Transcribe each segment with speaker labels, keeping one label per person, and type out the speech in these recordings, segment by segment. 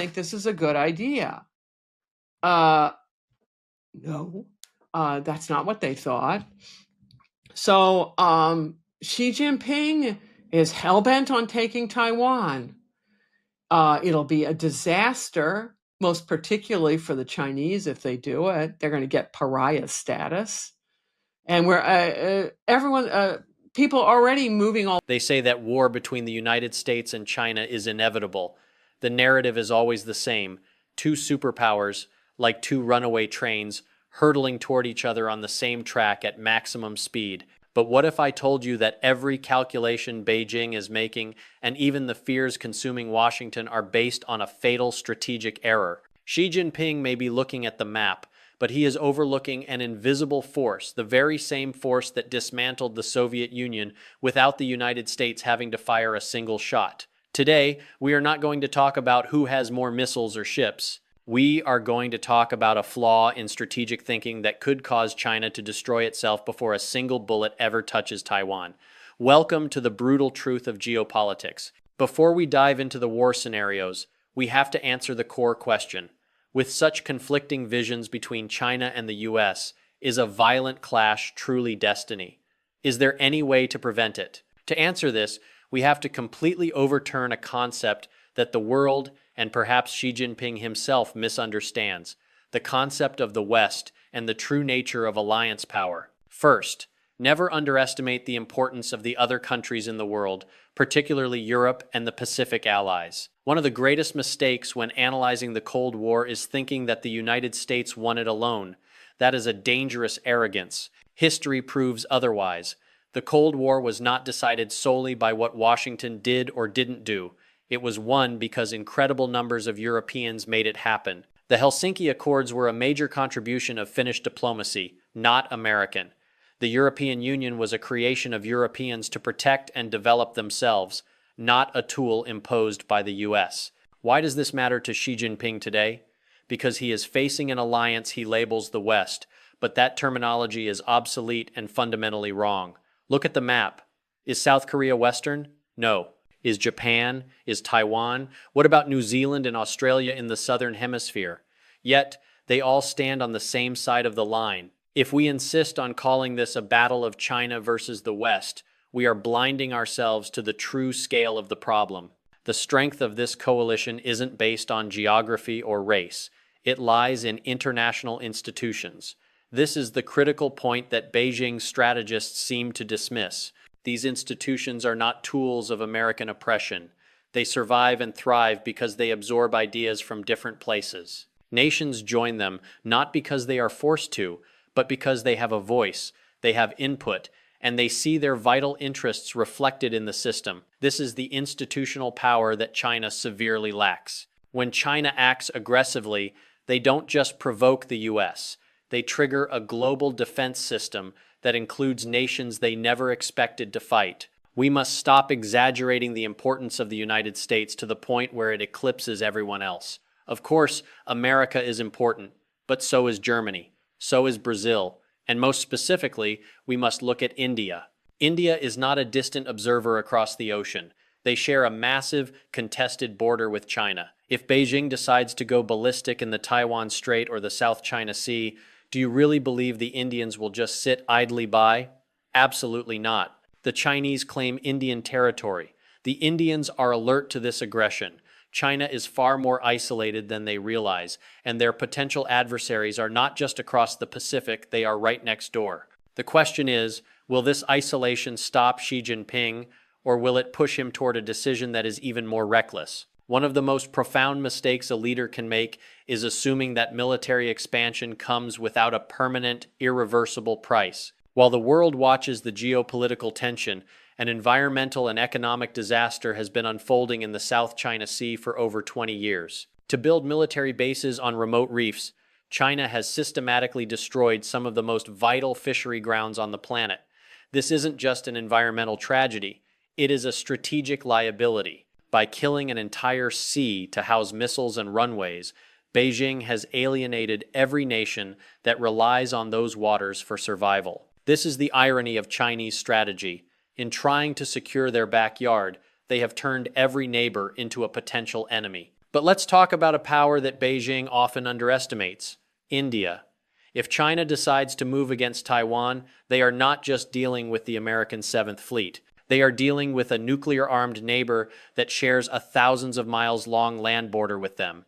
Speaker 1: think this is a good idea. No, that's not what they thought. So Xi Jinping is hell-bent on taking Taiwan. It'll be a disaster, most particularly for the Chinese if they do it. They're going to get pariah status. And people already moving all.
Speaker 2: They say that war between the United States and China is inevitable. The narrative is always the same. Two superpowers, like two runaway trains, hurtling toward each other on the same track at maximum speed. But what if I told you that every calculation Beijing is making, and even the fears consuming Washington, are based on a fatal strategic error? Xi Jinping may be looking at the map, but he is overlooking an invisible force, the very same force that dismantled the Soviet Union without the United States having to fire a single shot. Today, we are not going to talk about who has more missiles or ships. We are going to talk about a flaw in strategic thinking that could cause China to destroy itself before a single bullet ever touches Taiwan. Welcome to the brutal truth of geopolitics. Before we dive into the war scenarios, we have to answer the core question. With such conflicting visions between China and the US, is a violent clash truly destiny? Is there any way to prevent it? To answer this, we have to completely overturn a concept that the world, and perhaps Xi Jinping himself, misunderstands: the concept of the West and the true nature of alliance power. First, never underestimate the importance of the other countries in the world, particularly Europe and the Pacific allies. One of the greatest mistakes when analyzing the Cold War is thinking that the United States won it alone. That is a dangerous arrogance. History proves otherwise. The Cold War was not decided solely by what Washington did or didn't do. It was won because incredible numbers of Europeans made it happen. The Helsinki Accords were a major contribution of Finnish diplomacy, not American. The European Union was a creation of Europeans to protect and develop themselves, not a tool imposed by the US. Why does this matter to Xi Jinping today? Because he is facing an alliance he labels the West, but that terminology is obsolete and fundamentally wrong. Look at the map. Is South Korea Western? No. Is Japan? Is Taiwan? What about New Zealand and Australia in the Southern Hemisphere? Yet, they all stand on the same side of the line. If we insist on calling this a battle of China versus the West, we are blinding ourselves to the true scale of the problem. The strength of this coalition isn't based on geography or race. It lies in international institutions. This is the critical point that Beijing's strategists seem to dismiss. These institutions are not tools of American oppression. They survive and thrive because they absorb ideas from different places. Nations join them not because they are forced to, but because they have a voice, they have input, and they see their vital interests reflected in the system. This is the institutional power that China severely lacks. When China acts aggressively, they don't just provoke the US. They trigger a global defense system that includes nations they never expected to fight. We must stop exaggerating the importance of the United States to the point where it eclipses everyone else. Of course, America is important, but so is Germany, so is Brazil, and most specifically, we must look at India. India is not a distant observer across the ocean. They share a massive, contested border with China. If Beijing decides to go ballistic in the Taiwan Strait or the South China Sea, do you really believe the Indians will just sit idly by? Absolutely not. The Chinese claim Indian territory. The Indians are alert to this aggression. China is far more isolated than they realize, and their potential adversaries are not just across the Pacific, they are right next door. The question is, will this isolation stop Xi Jinping, or will it push him toward a decision that is even more reckless? One of the most profound mistakes a leader can make is assuming that military expansion comes without a permanent, irreversible price. While the world watches the geopolitical tension, an environmental and economic disaster has been unfolding in the South China Sea for over 20 years. To build military bases on remote reefs, China has systematically destroyed some of the most vital fishery grounds on the planet. This isn't just an environmental tragedy, it is a strategic liability. By killing an entire sea to house missiles and runways, Beijing has alienated every nation that relies on those waters for survival. This is the irony of Chinese strategy. In trying to secure their backyard, they have turned every neighbor into a potential enemy. But let's talk about a power that Beijing often underestimates: India. If China decides to move against Taiwan, they are not just dealing with the American Seventh Fleet. They are dealing with a nuclear-armed neighbor that shares a thousands of miles long land border with them.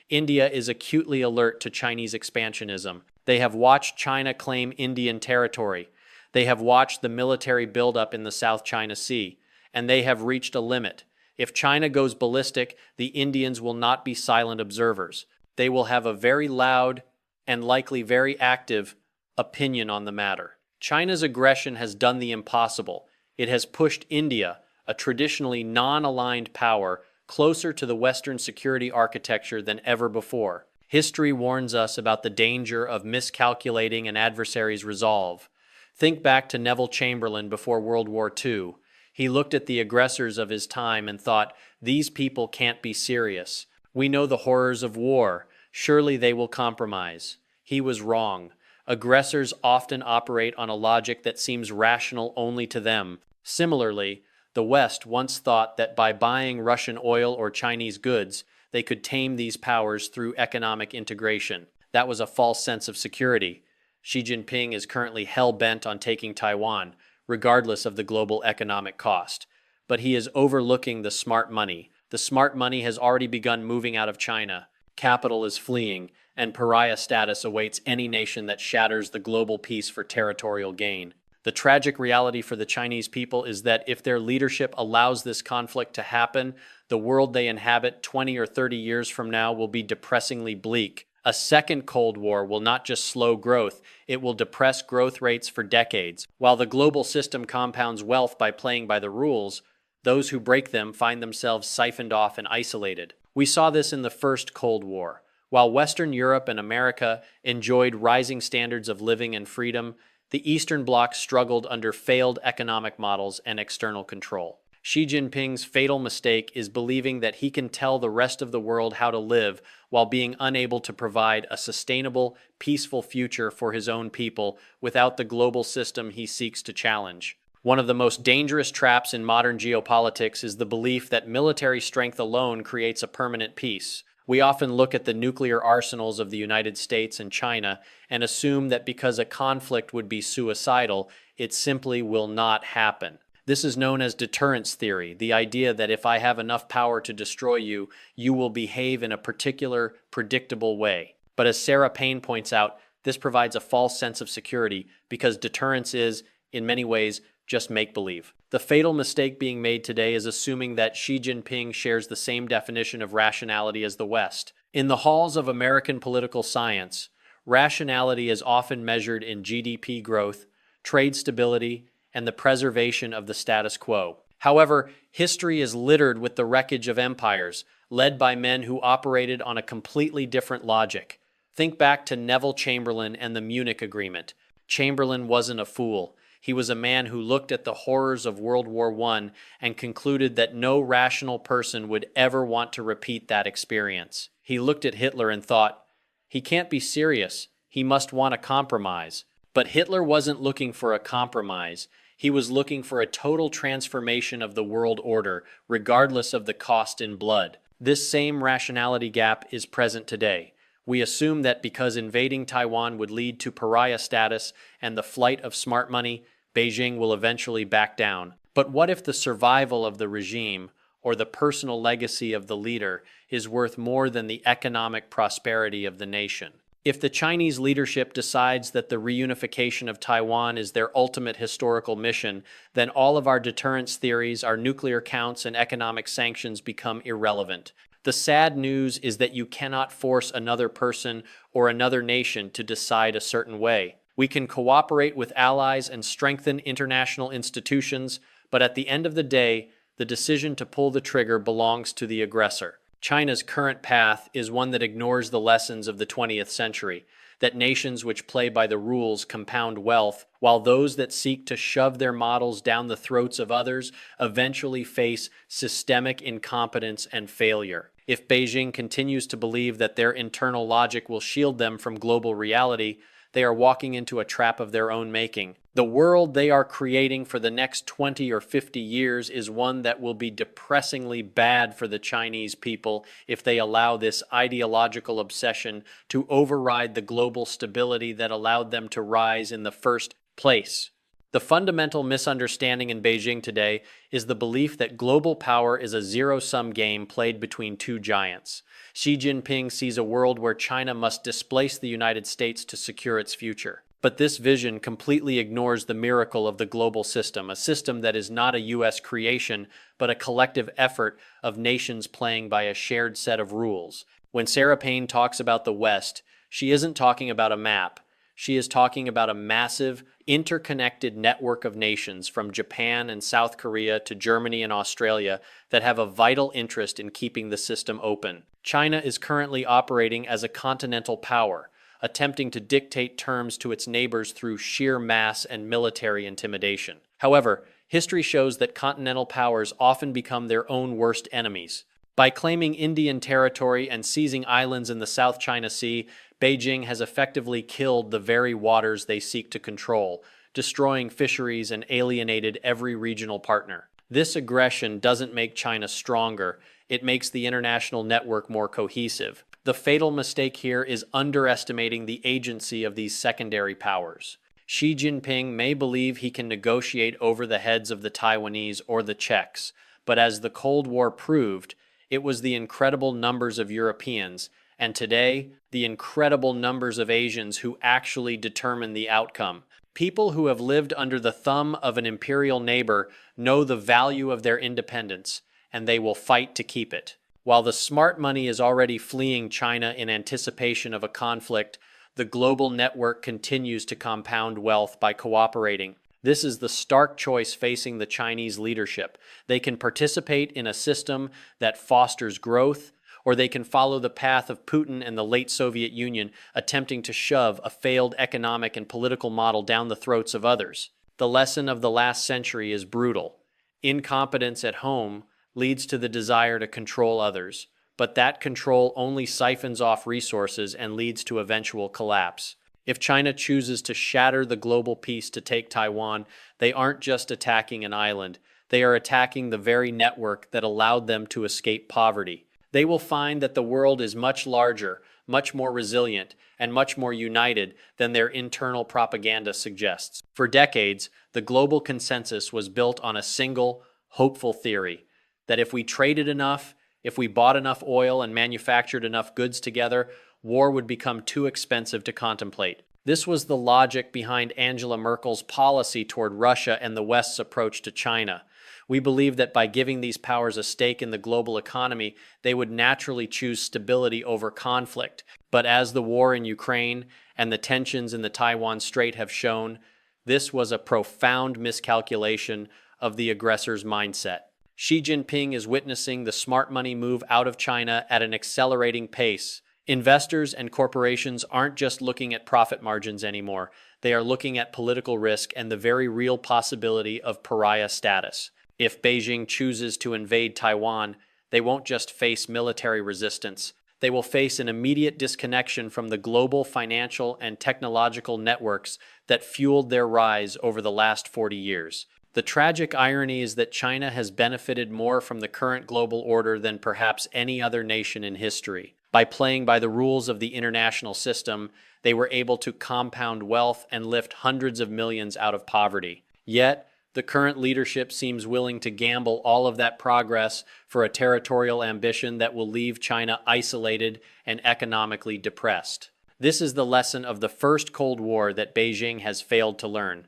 Speaker 2: India is acutely alert to Chinese expansionism. They have watched China claim Indian territory. They have watched the military buildup in the South China Sea, and they have reached a limit. If China goes ballistic, the Indians will not be silent observers. They will have a very loud and likely very active opinion on the matter. China's aggression has done the impossible. It has pushed India, a traditionally non-aligned power, closer to the Western security architecture than ever before. History warns us about the danger of miscalculating an adversary's resolve. Think back to Neville Chamberlain before World War II. He looked at the aggressors of his time and thought, "These people can't be serious. We know the horrors of war. Surely they will compromise." He was wrong. Aggressors often operate on a logic that seems rational only to them. Similarly, the West once thought that by buying Russian oil or Chinese goods, they could tame these powers through economic integration. That was a false sense of security. Xi Jinping is currently hell-bent on taking Taiwan, regardless of the global economic cost. But he is overlooking the smart money. The smart money has already begun moving out of China. Capital is fleeing, and pariah status awaits any nation that shatters the global peace for territorial gain. The tragic reality for the Chinese people is that if their leadership allows this conflict to happen, the world they inhabit 20 or 30 years from now will be depressingly bleak. A second Cold War will not just slow growth, it will depress growth rates for decades. While the global system compounds wealth by playing by the rules, those who break them find themselves siphoned off and isolated. We saw this in the first Cold War. While Western Europe and America enjoyed rising standards of living and freedom, the Eastern Bloc struggled under failed economic models and external control. Xi Jinping's fatal mistake is believing that he can tell the rest of the world how to live while being unable to provide a sustainable, peaceful future for his own people without the global system he seeks to challenge. One of the most dangerous traps in modern geopolitics is the belief that military strength alone creates a permanent peace. We often look at the nuclear arsenals of the United States and China and assume that because a conflict would be suicidal, it simply will not happen. This is known as deterrence theory, the idea that if I have enough power to destroy you, you will behave in a particular, predictable way. But as Sarah Paine points out, this provides a false sense of security because deterrence is, in many ways, just make-believe. The fatal mistake being made today is assuming that Xi Jinping shares the same definition of rationality as the West. In the halls of American political science, rationality is often measured in GDP growth, trade stability, and the preservation of the status quo. However, history is littered with the wreckage of empires, led by men who operated on a completely different logic. Think back to Neville Chamberlain and the Munich Agreement. Chamberlain wasn't a fool. He was a man who looked at the horrors of World War I and concluded that no rational person would ever want to repeat that experience. He looked at Hitler and thought, he can't be serious. He must want a compromise. But Hitler wasn't looking for a compromise. He was looking for a total transformation of the world order, regardless of the cost in blood. This same rationality gap is present today. We assume that because invading Taiwan would lead to pariah status and the flight of smart money, Beijing will eventually back down. But what if the survival of the regime or the personal legacy of the leader is worth more than the economic prosperity of the nation? If the Chinese leadership decides that the reunification of Taiwan is their ultimate historical mission, then all of our deterrence theories, our nuclear counts, and economic sanctions become irrelevant. The sad news is that you cannot force another person or another nation to decide a certain way. We can cooperate with allies and strengthen international institutions, but at the end of the day, the decision to pull the trigger belongs to the aggressor. China's current path is one that ignores the lessons of the 20th century, that nations which play by the rules compound wealth, while those that seek to shove their models down the throats of others eventually face systemic incompetence and failure. If Beijing continues to believe that their internal logic will shield them from global reality, they are walking into a trap of their own making. The world they are creating for the next 20 or 50 years is one that will be depressingly bad for the Chinese people if they allow this ideological obsession to override the global stability that allowed them to rise in the first place. The fundamental misunderstanding in Beijing today is the belief that global power is a zero-sum game played between two giants. Xi Jinping sees a world where China must displace the United States to secure its future. But this vision completely ignores the miracle of the global system, a system that is not a U.S. creation, but a collective effort of nations playing by a shared set of rules. When Sarah Paine talks about the West, she isn't talking about a map. She is talking about a massive, interconnected network of nations from Japan and South Korea to Germany and Australia that have a vital interest in keeping the system open. China is currently operating as a continental power, attempting to dictate terms to its neighbors through sheer mass and military intimidation. However, history shows that continental powers often become their own worst enemies. By claiming Indian territory and seizing islands in the South China Sea, Beijing has effectively killed the very waters they seek to control, destroying fisheries and alienated every regional partner. This aggression doesn't make China stronger, it makes the international network more cohesive. The fatal mistake here is underestimating the agency of these secondary powers. Xi Jinping may believe he can negotiate over the heads of the Taiwanese or the Czechs, but as the Cold War proved, it was the incredible numbers of Europeans, and today, the incredible numbers of Asians who actually determine the outcome. People who have lived under the thumb of an imperial neighbor know the value of their independence, and they will fight to keep it. While the smart money is already fleeing China in anticipation of a conflict, the global network continues to compound wealth by cooperating. This is the stark choice facing the Chinese leadership. They can participate in a system that fosters growth, or they can follow the path of Putin and the late Soviet Union, attempting to shove a failed economic and political model down the throats of others. The lesson of the last century is brutal. Incompetence at home leads to the desire to control others, but that control only siphons off resources and leads to eventual collapse. If China chooses to shatter the global peace to take Taiwan, they aren't just attacking an island, they are attacking the very network that allowed them to escape poverty. They will find that the world is much larger, much more resilient, and much more united than their internal propaganda suggests. For decades, the global consensus was built on a single, hopeful theory: that if we traded enough, if we bought enough oil and manufactured enough goods together, war would become too expensive to contemplate. This was the logic behind Angela Merkel's policy toward Russia and the West's approach to China. We believe that by giving these powers a stake in the global economy, they would naturally choose stability over conflict. But as the war in Ukraine and the tensions in the Taiwan Strait have shown, this was a profound miscalculation of the aggressor's mindset. Xi Jinping is witnessing the smart money move out of China at an accelerating pace. Investors and corporations aren't just looking at profit margins anymore. They are looking at political risk and the very real possibility of pariah status. If Beijing chooses to invade Taiwan, they won't just face military resistance. They will face an immediate disconnection from the global financial and technological networks that fueled their rise over the last 40 years. The tragic irony is that China has benefited more from the current global order than perhaps any other nation in history. By playing by the rules of the international system, they were able to compound wealth and lift hundreds of millions out of poverty. Yet, the current leadership seems willing to gamble all of that progress for a territorial ambition that will leave China isolated and economically depressed. This is the lesson of the first Cold War that Beijing has failed to learn.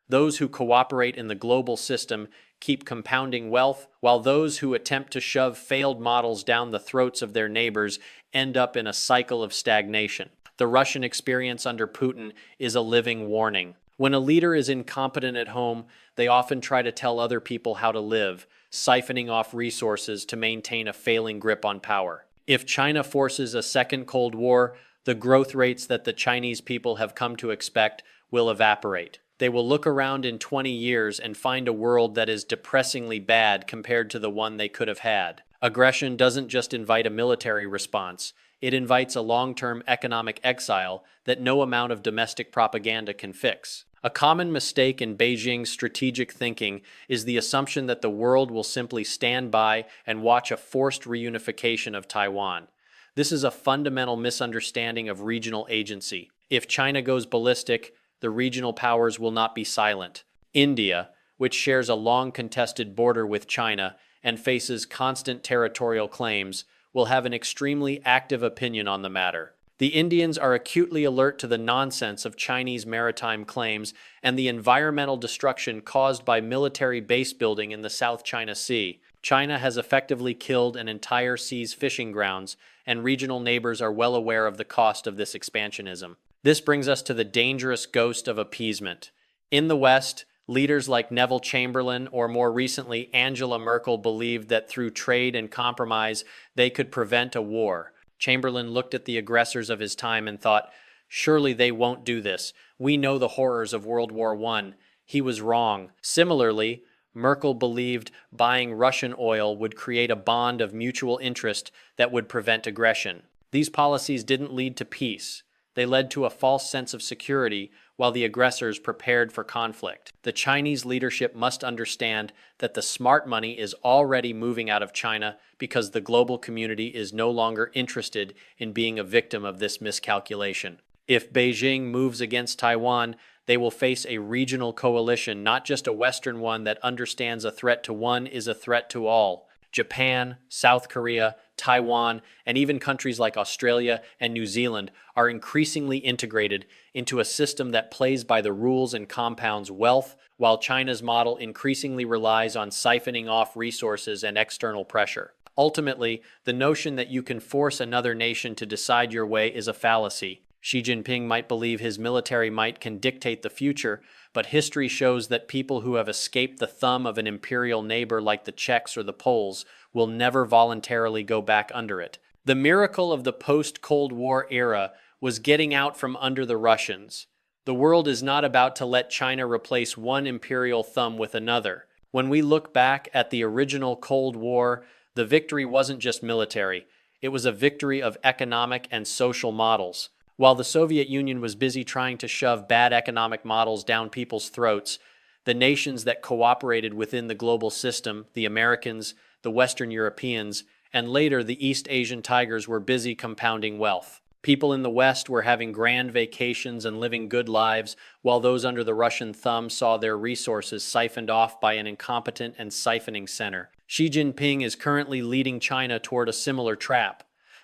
Speaker 2: Those who cooperate in the global system keep compounding wealth, while those who attempt to shove failed models down the throats of their neighbors end up in a cycle of stagnation. The Russian experience under Putin is a living warning. When a leader is incompetent at home, they often try to tell other people how to live, siphoning off resources to maintain a failing grip on power. If China forces a second Cold War, the growth rates that the Chinese people have come to expect will evaporate. They will look around in 20 years and find a world that is depressingly bad compared to the one they could have had. Aggression doesn't just invite a military response, it invites a long-term economic exile that no amount of domestic propaganda can fix. A common mistake in Beijing's strategic thinking is the assumption that the world will simply stand by and watch a forced reunification of Taiwan. This is a fundamental misunderstanding of regional agency. If China goes ballistic, the regional powers will not be silent. India, which shares a long contested border with China and faces constant territorial claims, will have an extremely active opinion on the matter. The Indians are acutely alert to the nonsense of Chinese maritime claims and the environmental destruction caused by military base building in the South China Sea. China has effectively killed an entire sea's fishing grounds, and regional neighbors are well aware of the cost of this expansionism. This brings us to the dangerous ghost of appeasement. In the West, leaders like Neville Chamberlain or more recently Angela Merkel believed that through trade and compromise they could prevent a war. Chamberlain looked at the aggressors of his time and thought, "Surely they won't do this. We know the horrors of World War I." He was wrong. Similarly, Merkel believed buying Russian oil would create a bond of mutual interest that would prevent aggression. These policies didn't lead to peace. They led to a false sense of security while the aggressors prepared for conflict. The Chinese leadership must understand that the smart money is already moving out of China because the global community is no longer interested in being a victim of this miscalculation. If Beijing moves against Taiwan, they will face a regional coalition, not just a Western one that understands a threat to one is a threat to all. Japan, South Korea, Taiwan, and even countries like Australia and New Zealand are increasingly integrated into a system that plays by the rules and compounds wealth, while China's model increasingly relies on siphoning off resources and external pressure. Ultimately, the notion that you can force another nation to decide your way is a fallacy. Xi Jinping might believe his military might can dictate the future, but history shows that people who have escaped the thumb of an imperial neighbor like the Czechs or the Poles will never voluntarily go back under it. The miracle of the post-Cold War era was getting out from under the Russians. The world is not about to let China replace one imperial thumb with another. When we look back at the original Cold War, the victory wasn't just military. It was a victory of economic and social models. While the Soviet Union was busy trying to shove bad economic models down people's throats, the nations that cooperated within the global system, the Americans, the Western Europeans, and later the East Asian tigers were busy compounding wealth. People in the West were having grand vacations and living good lives, while those under the Russian thumb saw their resources siphoned off by an incompetent and siphoning center. Xi Jinping is currently leading China toward a similar trap.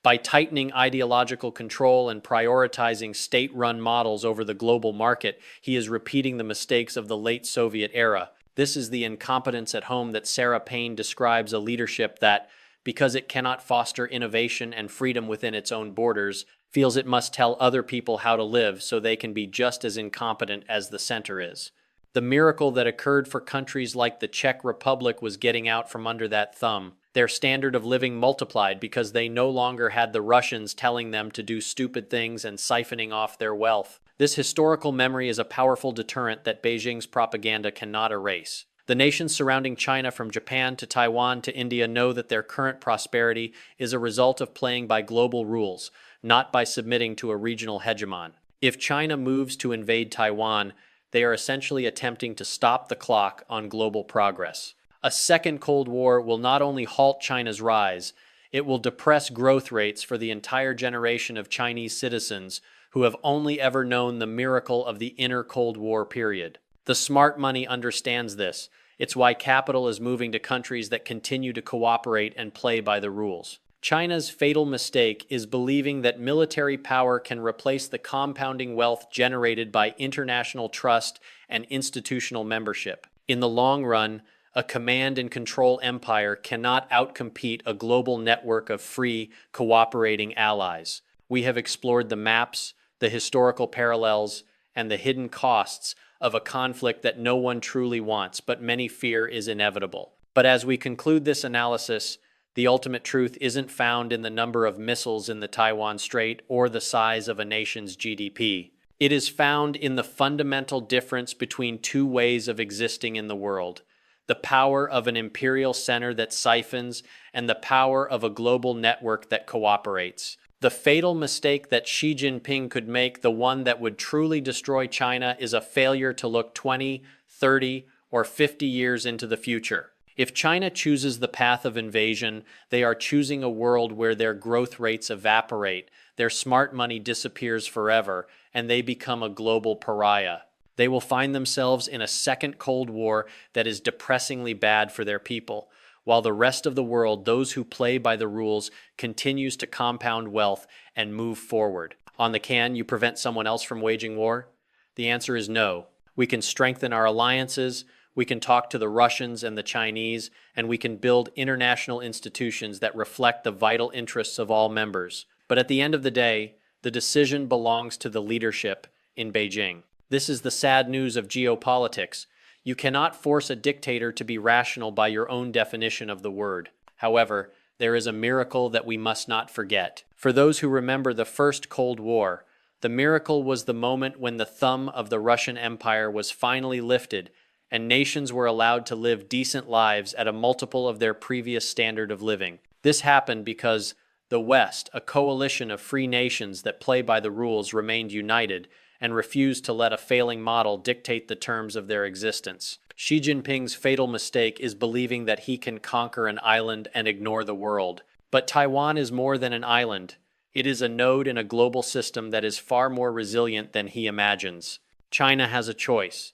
Speaker 2: By tightening ideological control and prioritizing state-run models over the global market, he is repeating the mistakes of the late Soviet era. This is the incompetence at home that Sarah Paine describes a leadership that, because it cannot foster innovation and freedom within its own borders, feels it must tell other people how to live so they can be just as incompetent as the center is. The miracle that occurred for countries like the Czech Republic was getting out from under that thumb. Their standard of living multiplied because they no longer had the Russians telling them to do stupid things and siphoning off their wealth. This historical memory is a powerful deterrent that Beijing's propaganda cannot erase. The nations surrounding China, from Japan to Taiwan to India, know that their current prosperity is a result of playing by global rules, not by submitting to a regional hegemon. If China moves to invade Taiwan, they are essentially attempting to stop the clock on global progress. A second Cold War will not only halt China's rise, it will depress growth rates for the entire generation of Chinese citizens who have only ever known the miracle of the inner Cold War period. The smart money understands this. It's why capital is moving to countries that continue to cooperate and play by the rules. China's fatal mistake is believing that military power can replace the compounding wealth generated by international trust and institutional membership. In the long run, a command and control empire cannot outcompete a global network of free, cooperating allies. We have explored the maps, the historical parallels, and the hidden costs of a conflict that no one truly wants, but many fear is inevitable. But as we conclude this analysis, the ultimate truth isn't found in the number of missiles in the Taiwan Strait or the size of a nation's GDP. It is found in the fundamental difference between two ways of existing in the world: the power of an imperial center that siphons and the power of a global network that cooperates. The fatal mistake that Xi Jinping could make, the one that would truly destroy China, is a failure to look 20, 30, or 50 years into the future. If China chooses the path of invasion, they are choosing a world where their growth rates evaporate, their smart money disappears forever, and they become a global pariah. They will find themselves in a second Cold War that is depressingly bad for their people, while the rest of the world, those who play by the rules, continues to compound wealth and move forward. On the can you prevent someone else from waging war? The answer is no. We can strengthen our alliances, we can talk to the Russians and the Chinese, and we can build international institutions that reflect the vital interests of all members. But at the end of the day, the decision belongs to the leadership in Beijing. This is the sad news of geopolitics. You cannot force a dictator to be rational by your own definition of the word. However, there is a miracle that we must not forget. For those who remember the First Cold War, the miracle was the moment when the thumb of the Russian Empire was finally lifted and nations were allowed to live decent lives at a multiple of their previous standard of living. This happened because the West, a coalition of free nations that play by the rules, remained united and refused to let a failing model dictate the terms of their existence. Xi Jinping's fatal mistake is believing that he can conquer an island and ignore the world. But Taiwan is more than an island. It is a node in a global system that is far more resilient than he imagines. China has a choice: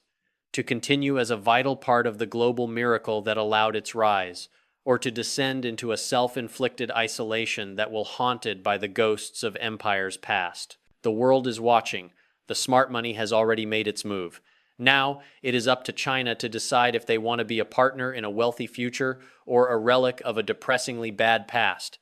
Speaker 2: to continue as a vital part of the global miracle that allowed its rise, or to descend into a self-inflicted isolation that will haunted by the ghosts of empires past. The world is watching. The smart money has already made its move. Now, it is up to China to decide if they want to be a partner in a wealthy future or a relic of a depressingly bad past.